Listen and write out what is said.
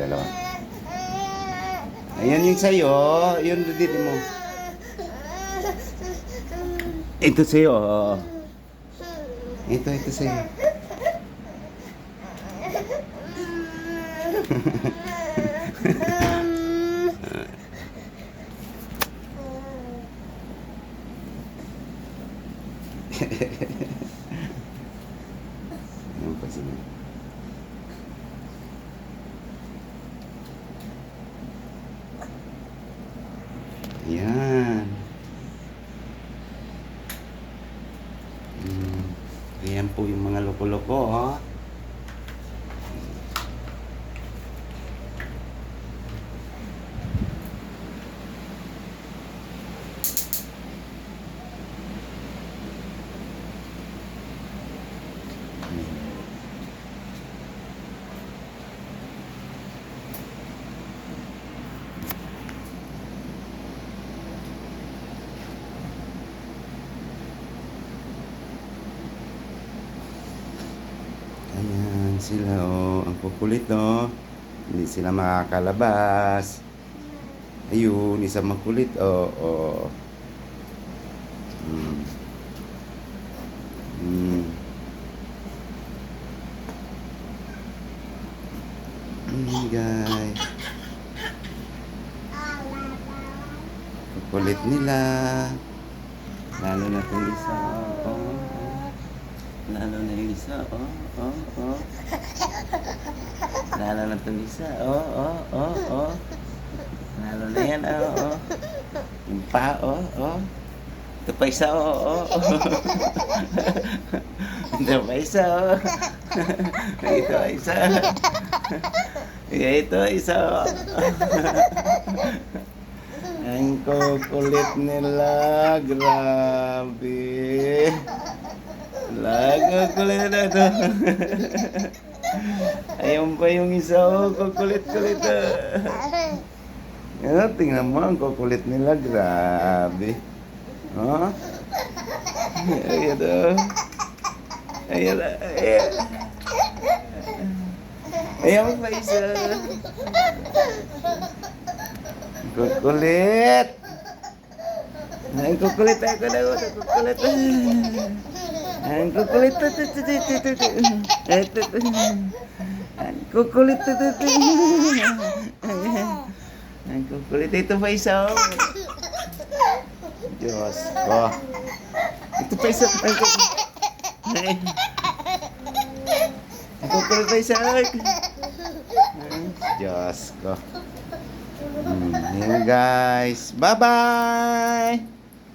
dalawa. Ayan yung sa'yo. Yun dito mo. Ito sa'yo. Ito sa'yo. Ayan pa sila. Ayan. Ayan po yung mga loko-loko, oh. Ayan sila, oh. Ang kukulit, oh. Hindi sila makakalabas. Ayun, isang makulit, oh. Oh. Guys. Kukulit nila. Lalo na itong isa, oh. Lalo na yung isa, oh. Lalo na itong isa, oh. Lalo na yan, oh. Yung pa, oh. Ito pa isa, oh. Ito pa isa, oh. Ito pa isa. Ito isa, oh. Ang kukulit nila, grabe. Kukulit na ito. Ayun pa yung isa, oh, kukulit-kulit. Yan, tingnan mo, ang kukulit nila, grabe. Oh? Ayan, oh. Ayan. Ayan pa isa. Kukulit. Ang kukulit ako na ako. Kukulit. Ang kukulit. Ang kukulit. Ang kukulit. Ito pa isa. Diyos ko. Ito pa isa. Ang kukulit pa isa. Diyos ko. Ayan guys. Bye-bye!